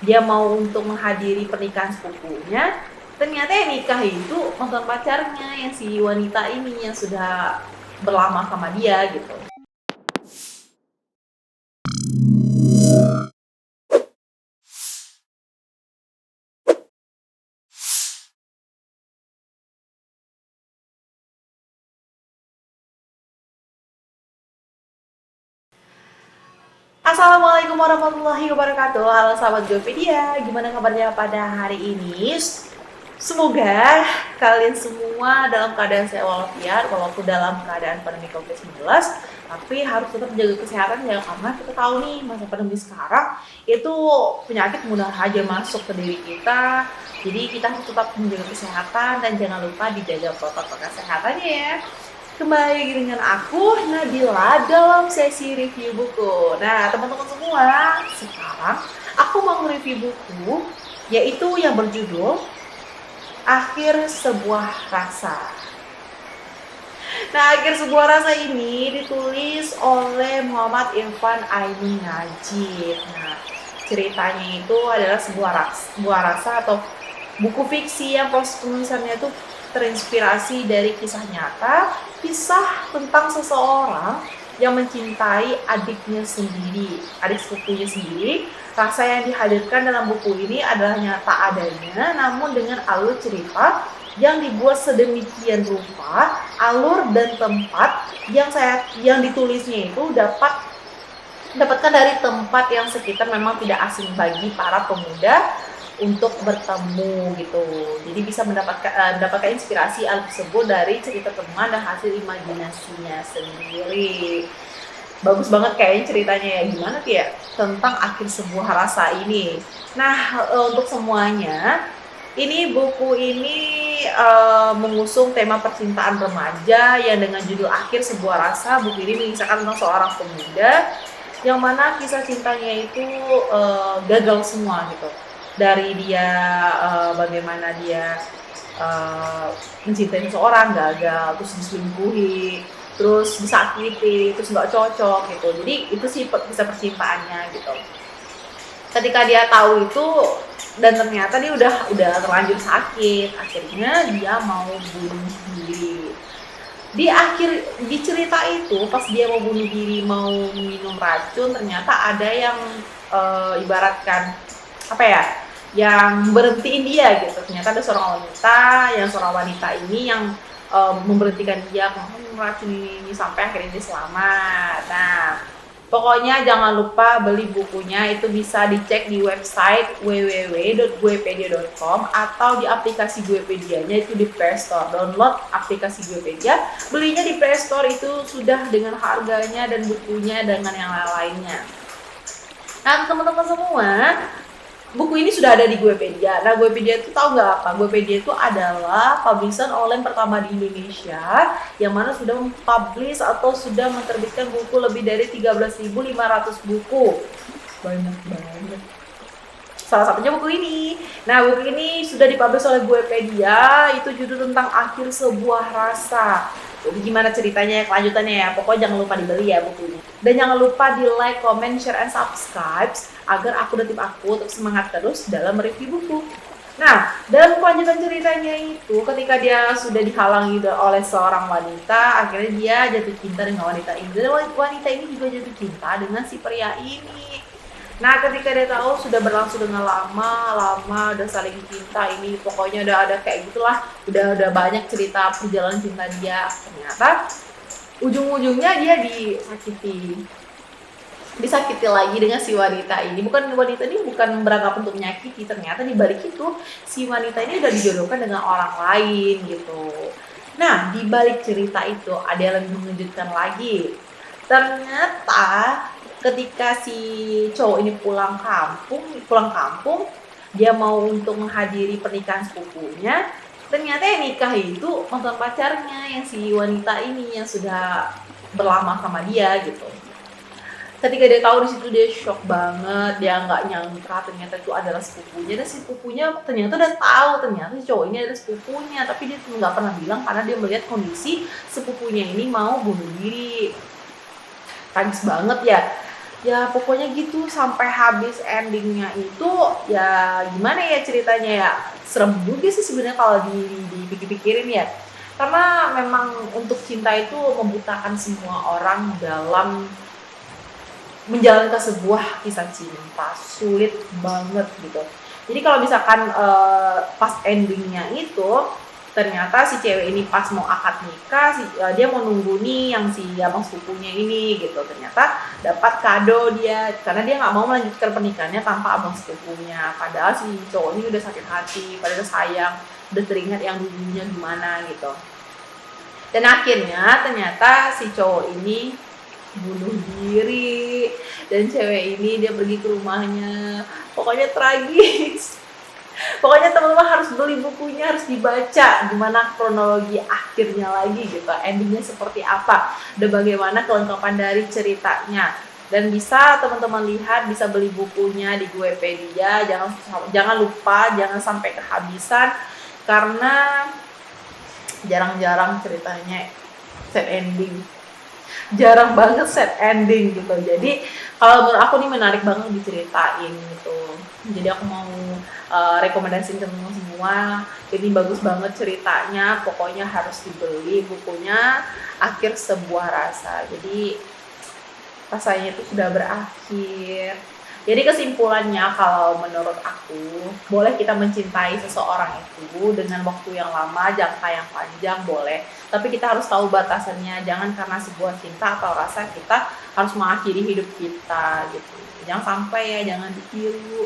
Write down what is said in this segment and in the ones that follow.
dia mau untuk menghadiri pernikahan sepupunya, ternyata yang nikah itu mantan pacarnya yang si wanita ini yang sudah berlama sama dia gitu. Assalamualaikum warahmatullahi wabarakatuh. Halo sahabat Gopedia, gimana kabarnya pada hari ini? Semoga kalian semua dalam keadaan sehat walafiat, walaupun dalam keadaan pandemi COVID-19, tapi harus tetap menjaga kesehatan ya, karena kita tahu nih masa pandemi sekarang itu penyakit mudah aja masuk ke diri kita. Jadi kita harus tetap menjaga kesehatan dan jangan lupa dijaga protokol kesehatannya ya. Kembali lagi dengan aku, Nabila, dalam sesi review buku. Nah, teman-teman semua, sekarang aku mau review buku, yaitu yang berjudul Akhir Sebuah Rasa. Nah, Akhir Sebuah Rasa ini ditulis oleh Muhammad Irfan Aini Najib. Nah, ceritanya itu adalah sebuah rasa atau buku fiksi yang proses penulisannya itu terinspirasi dari kisah nyata, kisah tentang seseorang yang mencintai adiknya sendiri, adik sepupunya sendiri. Rasa yang dihadirkan dalam buku ini adalah nyata adanya, namun dengan alur cerita yang dibuat sedemikian rupa, alur dan tempat yang ditulisnya itu dapatkan dari tempat yang sekitar memang tidak asing bagi para pemuda untuk bertemu gitu. Jadi bisa mendapatkan inspirasi alur tersebut dari cerita teman dan hasil imajinasinya sendiri. Bagus banget kayaknya ceritanya ya, gimana tuh ya tentang akhir sebuah rasa ini. Nah, untuk semuanya, ini buku ini mengusung tema percintaan remaja yang dengan judul Akhir Sebuah Rasa. Buku ini mengisahkan tentang seorang pemuda yang mana kisah cintanya itu gagal semua gitu. Dari dia bagaimana dia mencintai seseorang gagal, terus diselingkuhi, terus disakiti, terus nggak cocok gitu. Jadi itu sih kisah percintaannya gitu. Ketika dia tahu itu dan ternyata dia udah terlanjur sakit, akhirnya dia mau bunuh diri. Di cerita itu pas dia mau bunuh diri, mau minum racun, ternyata ada yang ibaratkan apa ya, yang berhentiin dia gitu. Ternyata ada seorang wanita ini yang memberhentikan dia meracun ini sampai akhirnya dia selamat. Nah, pokoknya jangan lupa beli bukunya, itu bisa dicek di website www.guepedia.com atau di aplikasi Guepedianya itu di Play Store. Download aplikasi Guepedia, belinya di Play Store itu sudah dengan harganya dan bukunya dengan yang lainnya. Nah, teman-teman semua, buku ini sudah ada di Guepedia. Nah, Guepedia itu tahu nggak apa? Guepedia itu adalah publisher online pertama di Indonesia yang mana sudah mempublish atau sudah menerbitkan buku lebih dari 13.500 buku. Banyak banget. Salah satunya buku ini. Nah, buku ini sudah dipublish oleh Guepedia, itu judul tentang Akhir Sebuah Rasa. Jadi gimana ceritanya, kelanjutannya ya. Pokoknya jangan lupa dibeli ya bukunya. Dan jangan lupa di like, comment, share, and subscribe agar aku dan tim aku tetap semangat terus dalam review buku. Nah, dalam kelanjutan ceritanya itu, ketika dia sudah dihalangi oleh seorang wanita, akhirnya dia jatuh cinta dengan wanita ini. Dan wanita ini juga jatuh cinta dengan si pria ini. Nah, ketika dia tahu sudah berlangsung dengan lama udah saling cinta ini, pokoknya udah ada kayak gitulah, udah banyak cerita perjalanan cinta dia. Ternyata ujung-ujungnya dia disakiti lagi dengan si wanita ini. Wanita ini bukan beranggapan untuk menyakiti, ternyata di balik itu si wanita ini udah dijodohkan dengan orang lain gitu. Nah, di balik cerita itu ada yang lebih mengejutkan lagi. Ternyata ketika si cowok ini pulang kampung, dia mau untuk menghadiri pernikahan sepupunya, ternyata yang nikah itu mantan pacarnya yang si wanita ini yang sudah berlama sama dia gitu. Ketika dia tahu di situ dia shock banget, dia nggak nyangka ternyata itu adalah sepupunya, dan si sepupunya ternyata udah tahu ternyata si cowok ini adalah sepupunya, tapi dia nggak pernah bilang karena dia melihat kondisi sepupunya ini mau bunuh diri. Tragis banget ya. Ya pokoknya gitu sampai habis endingnya itu, ya gimana ya ceritanya ya, serem juga sih sebenarnya kalau dipikir-pikirin ya. Karena memang untuk cinta itu membutakan semua orang dalam menjalankan sebuah kisah cinta, sulit banget gitu. Jadi kalau misalkan, pas endingnya itu, ternyata si cewek ini pas mau akad nikah, dia mau nunggu nih yang si abang sepupunya ini gitu, ternyata dapat kado dia, karena dia nggak mau melanjutkan pernikahannya tanpa abang sepupunya. Padahal si cowok ini udah sakit hati, padahal udah sayang, udah teringat yang dulunya gimana gitu. Dan akhirnya ternyata si cowok ini bunuh diri, dan cewek ini dia pergi ke rumahnya. Pokoknya tragis. Pokoknya teman-teman harus beli bukunya, harus dibaca gimana kronologi akhirnya lagi gitu, endingnya seperti apa, dan bagaimana kelengkapan dari ceritanya. Dan bisa teman-teman lihat, bisa beli bukunya di Guepedia. Jangan lupa, jangan sampai kehabisan, karena jarang-jarang ceritanya set ending, jarang banget set ending gitu. Jadi kalau menurut aku nih menarik banget diceritain gitu. Jadi aku mau rekomendasiin ke teman semua. Ini bagus banget ceritanya, pokoknya harus dibeli bukunya, Akhir Sebuah Rasa. Jadi rasanya itu sudah berakhir. Jadi kesimpulannya kalau menurut aku, boleh kita mencintai seseorang itu dengan waktu yang lama, jangka yang panjang boleh. Tapi kita harus tahu batasannya, jangan karena sebuah cinta atau rasa kita harus mengakhiri hidup kita gitu. Jangan sampai ya, jangan ditiru.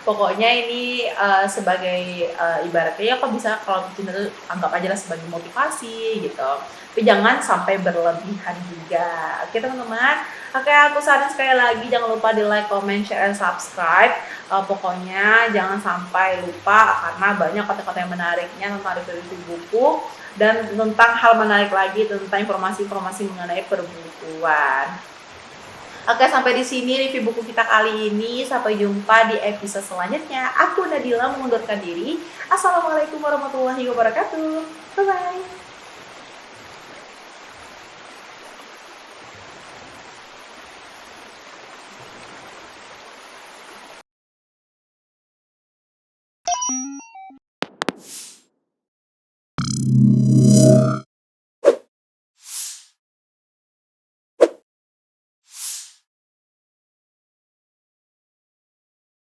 Pokoknya ini sebagai ibaratnya ya kok bisa kalau cinta itu anggap aja lah sebagai motivasi gitu. Tapi jangan sampai berlebihan juga. Oke teman-teman. Oke, aku saranin sekali lagi jangan lupa di like, comment, share, and subscribe. Pokoknya jangan sampai lupa karena banyak kata-kata yang menariknya tentang review buku dan tentang hal menarik lagi tentang informasi-informasi mengenai perbukuan. Oke, sampai di sini review buku kita kali ini. Sampai jumpa di episode selanjutnya. Aku Nadila mengundurkan diri. Assalamualaikum warahmatullahi wabarakatuh. Bye-bye.